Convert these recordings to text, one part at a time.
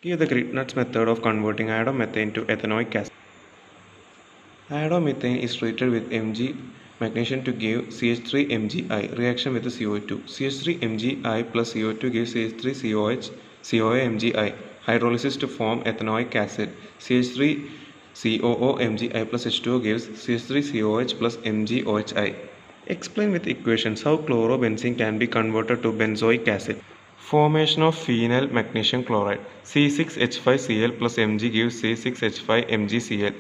Give the Grignard's method of converting iodomethane to ethanoic acid. Iodomethane is treated with Mg magnesium to give CH3MgI reaction with the CO2. CH3MgI plus CO2 gives CH3COH COA-MgI. Hydrolysis to form ethanoic acid. CH3COO-MgI plus H2O gives CH3COH plus MgOHI. Explain with equations how chlorobenzene can be converted to benzoic acid. Formation of phenyl magnesium chloride. C6H5Cl plus Mg gives C6H5MgCl.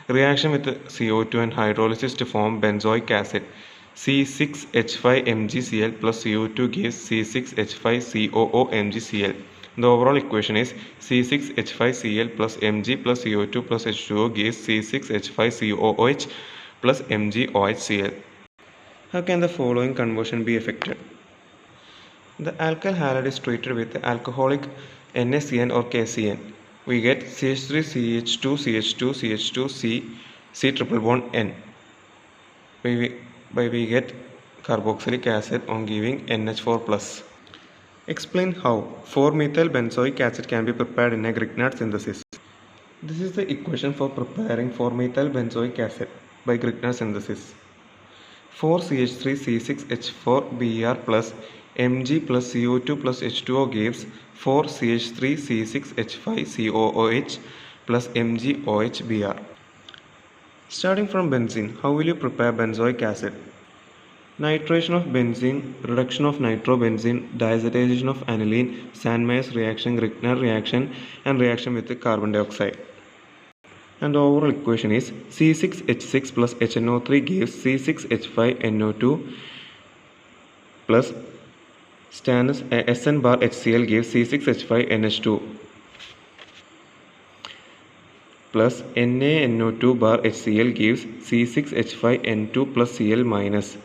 Reaction with CO2 and hydrolysis to form benzoic acid. C6H5MgCl plus CO2 gives C6H5COO-MgCl. The overall equation is C6H5Cl plus Mg plus CO2 plus H2O gives C6H5COOH plus MgOHCl. How can the following conversion be effected? The alkyl halide is treated with alcoholic NaCN or KCN. We get CH3CH2CH2CH2C C triple bond N. We get carboxylic acid on giving NH4 plus. Explain how 4-methyl benzoic acid can be prepared in a Grignard synthesis. This is the equation for preparing 4-methyl benzoic acid by Grignard synthesis. 4CH3C6H4Br plus Mg plus CO2 plus H2O gives 4CH3C6H5COOH plus MgOHBr. Starting from benzene, how will you prepare benzoic acid? Nitration of benzene, reduction of nitrobenzene, diazotization of aniline, Sandmeyer's reaction, Grignard reaction, and reaction with the carbon dioxide. And the overall equation is C6H6 plus HNO3 gives C6H5NO2 plus SN bar HCl gives C6H5NH2 plus NaNO2 bar HCl gives C6H5N2 plus Cl minus,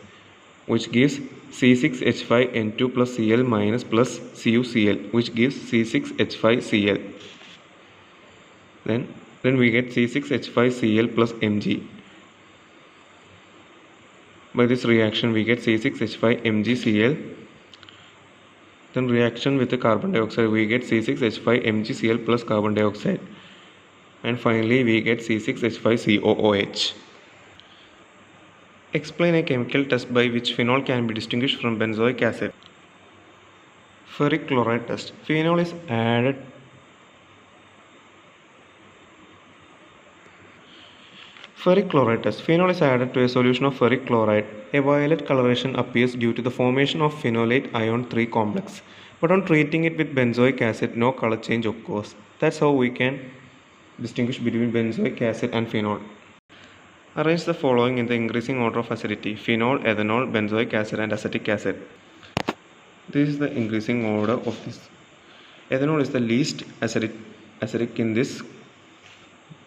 which gives C6H5N2 plus Cl minus plus CuCl, which gives C6H5Cl. Then we get C6H5Cl plus Mg. By this reaction we get C6H5MgCl. Then reaction with the carbon dioxide we get C6H5MgCl plus carbon dioxide. And finally we get C6H5COOH. Explain a chemical test by which phenol can be distinguished from benzoic acid. Ferric chloride test. Phenol is added Ferric chloride test. Phenol is added to a solution of ferric chloride. A violet coloration appears due to the formation of phenolate ion 3 complex. But on treating it with benzoic acid, no color change occurs. That's how we can distinguish between benzoic acid and phenol. Arrange the following in the increasing order of acidity: phenol, ethanol, benzoic acid, and acetic acid. This is the increasing order of this. Ethanol is the least acidic in this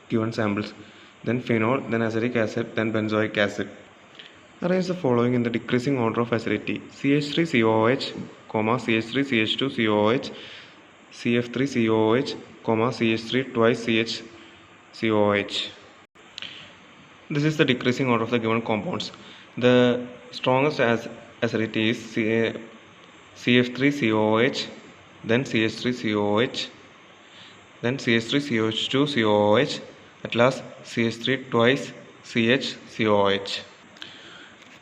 given samples. Then phenol, then acetic acid, then benzoic acid. Arrange the following in the decreasing order of acidity: CH3COOH, CH3CH2COOH, CF3COOH, CH3 twice CH-COOH. This is the decreasing order of the given compounds. The strongest acidity is CF3COOH, then CH3COOH, then CH3COH2COOH, at last CH3 twice CH-COOH.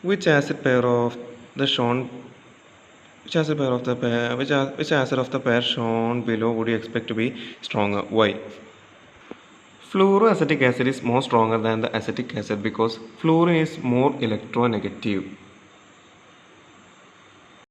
Which acid of the pair shown below would you expect to be stronger? Why? Fluoroacetic acid is more stronger than the acetic acid because fluorine is more electronegative.